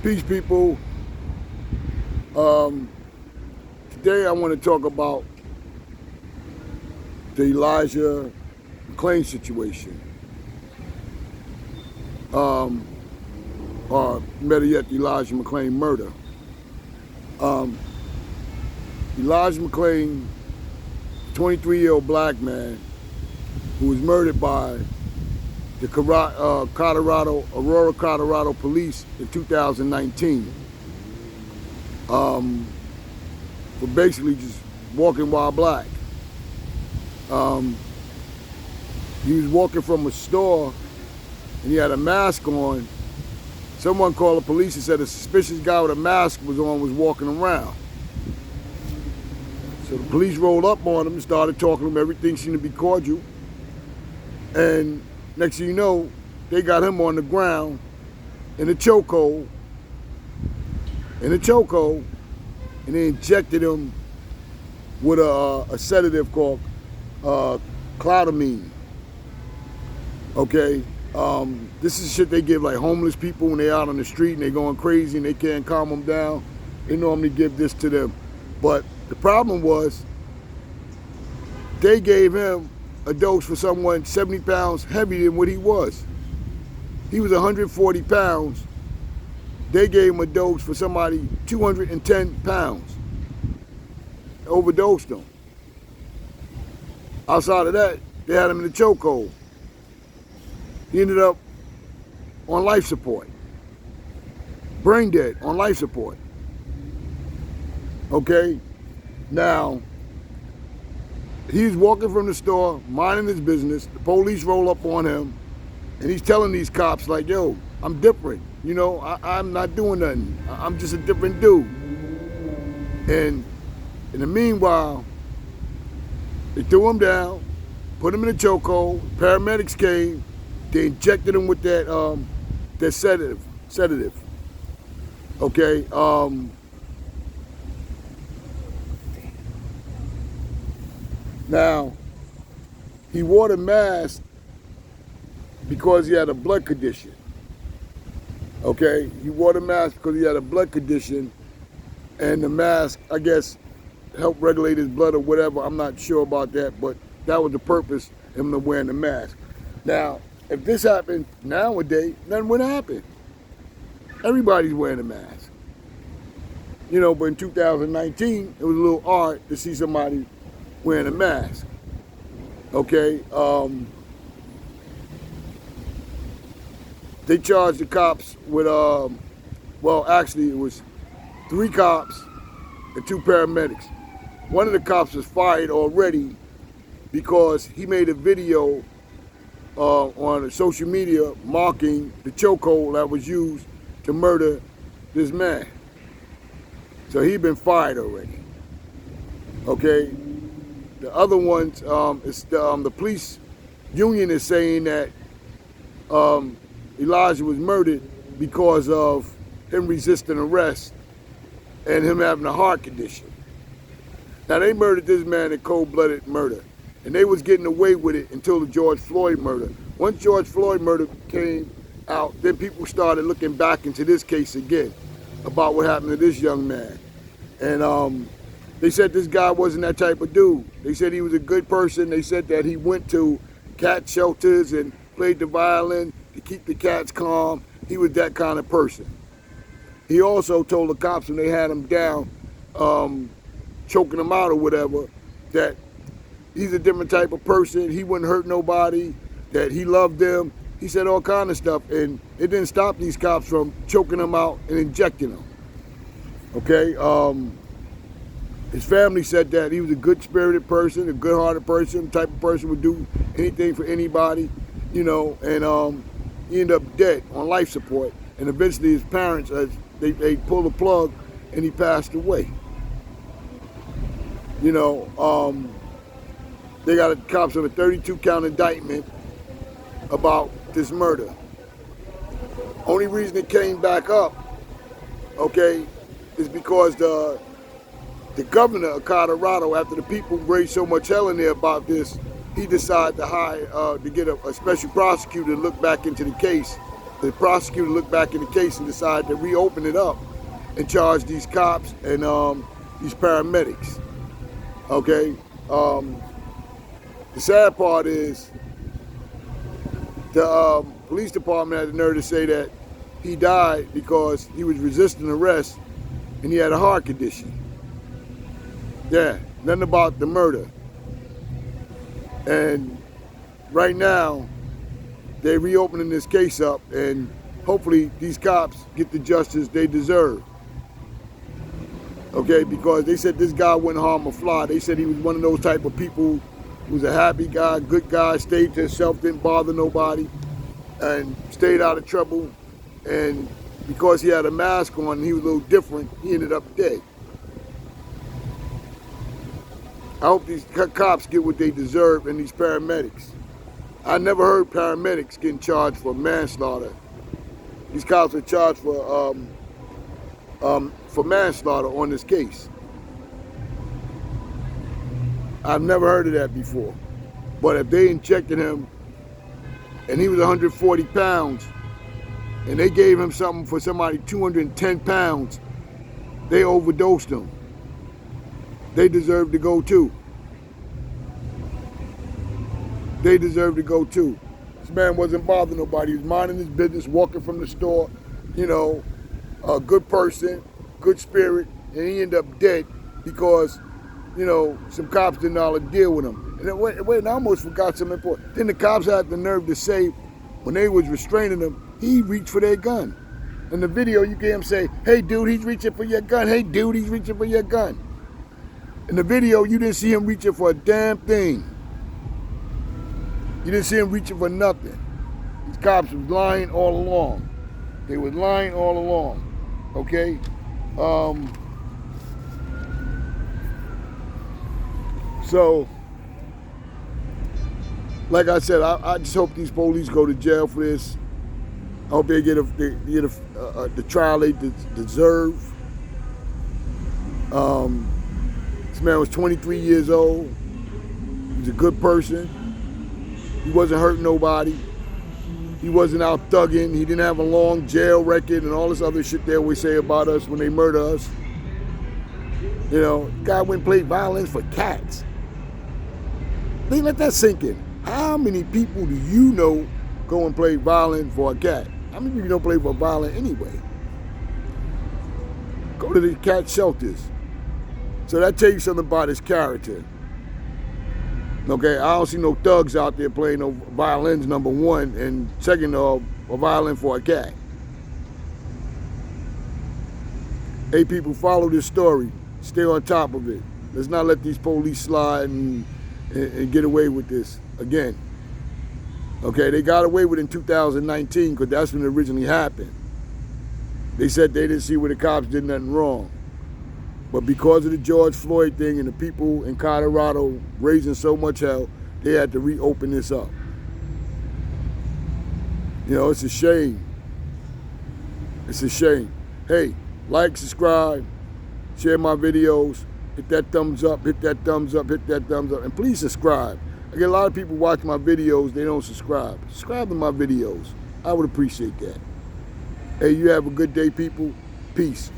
Peace, people. Today I want to talk about the Elijah McClain situation, or better yet, the Elijah McClain murder. Um, Elijah McClain, 23-year-old black man who was murdered by the Aurora, Colorado police in 2019. For basically just walking while black. He was walking from a store and he had a mask on. Someone called the police and said a suspicious guy with a mask was walking around. So the police rolled up on him and started talking to him. Everything seemed to be cordial. And next thing you know, they got him on the ground in a chokehold. And they injected him with a sedative called clotamine. Okay, this is shit they give like homeless people when they're out on the street and they're going crazy and they can't calm them down. They normally give this to them. But the problem was they gave him a dose for someone 70 pounds heavier than what he was. He was 140 pounds. They gave him a dose for somebody 210 pounds. Overdosed him. Outside of that, they had him in the chokehold. He ended up on life support. Brain dead, on life support. Okay? Now, he's walking from the store, minding his business. The police roll up on him, and he's telling these cops, like, yo, I'm different. You know, I'm not doing nothing. I'm just a different dude. And in the meanwhile, they threw him down, put him in a chokehold. Paramedics came. They injected him with that sedative. Okay. Now, he wore the mask because he had a blood condition. Okay, he wore the mask because he had a blood condition, and the mask, I guess, helped regulate his blood or whatever. I'm not sure about that, but that was the purpose of him wearing the mask. Now, if this happened nowadays, nothing would happen. Everybody's wearing a mask. You know, but in 2019, it was a little odd to see somebody wearing a mask. Okay, they charged the cops with, well, actually it was 3 cops and 2 paramedics. One of the cops was fired already because he made a video on social media mocking the chokehold that was used to murder this man. So he'd been fired already. Okay. The other ones, the police union is saying that Elijah was murdered because of him resisting arrest and him having a heart condition. Now, they murdered this man in cold-blooded murder, and they was getting away with it until the George Floyd murder. Once George Floyd murder came out, then people started looking back into this case again about what happened to this young man. And they said this guy wasn't that type of dude. They said he was a good person. They said that he went to cat shelters and played the violin to keep the cats calm. He was that kind of person. He also told the cops when they had him down, choking him out or whatever, that he's a different type of person. He wouldn't hurt nobody, that he loved them. He said all kind of stuff, and it didn't stop these cops from choking him out and injecting him. Okay? His family said that he was a good-spirited person, a good-hearted person, type of person would do anything for anybody, you know, and he ended up dead on life support. And eventually his parents, they pulled the plug and he passed away. You know, they got the cops on a 32-count indictment about this murder. Only reason it came back up, okay, is because the governor of Colorado, after the people raised so much hell in there about this, he decided to hire, to get a special prosecutor to look back into the case the prosecutor looked back in the case and decided to reopen it up and charge these cops and these paramedics. Okay. The sad part is the police department had the nerve to say that he died because he was resisting arrest and he had a heart condition. Yeah, nothing about the murder. And right now, they're reopening this case up, and hopefully these cops get the justice they deserve. Okay, because they said this guy wouldn't harm a fly. They said he was one of those type of people who was a happy guy, good guy, stayed to himself, didn't bother nobody, and stayed out of trouble. And because he had a mask on and he was a little different, he ended up dead. I hope these cops get what they deserve, and these paramedics. I never heard paramedics getting charged for manslaughter. These cops are charged for manslaughter on this case. I've never heard of that before. But if they injected him and he was 140 pounds and they gave him something for somebody 210 pounds, they overdosed him. They deserve to go too. They deserve to go too. This man wasn't bothering nobody. He was minding his business, walking from the store, you know, a good person, good spirit, and he ended up dead because, you know, some cops didn't know how to deal with him. And wait, I almost forgot something important. Then the cops had the nerve to say, when they was restraining him, he reached for their gun. In the video, you get him say, "Hey, dude, he's reaching for your gun. Hey, dude, he's reaching for your gun." In the video, you didn't see him reaching for a damn thing. You didn't see him reaching for nothing. These cops was lying all along. They were lying all along. Okay? So, like I said, I just hope these police go to jail for this. I hope they get the trial they deserve. This man was 23 years old. He was a good person. He wasn't hurting nobody. He wasn't out thugging. He didn't have a long jail record and all this other shit they always say about us when they murder us. You know, guy went and played violence for cats. Let that sink in. How many people do you know go and play violin for a cat? How many people don't play for violin anyway? Go to the cat shelters. So that tells you something about his character. Okay, I don't see no thugs out there playing no violins, number one, and second, a violin for a cat. Hey, people, follow this story. Stay on top of it. Let's not let these police slide and get away with this again. Okay, they got away with it in 2019 because that's when it originally happened. They said they didn't see where the cops did nothing wrong. But because of the George Floyd thing and the people in Colorado raising so much hell, they had to reopen this up. You know, it's a shame. It's a shame. Hey, like, subscribe, share my videos, hit that thumbs up, hit that thumbs up, hit that thumbs up, and please subscribe. I get a lot of people watch my videos, they don't subscribe. Subscribe to my videos. I would appreciate that. Hey, you have a good day, people. Peace.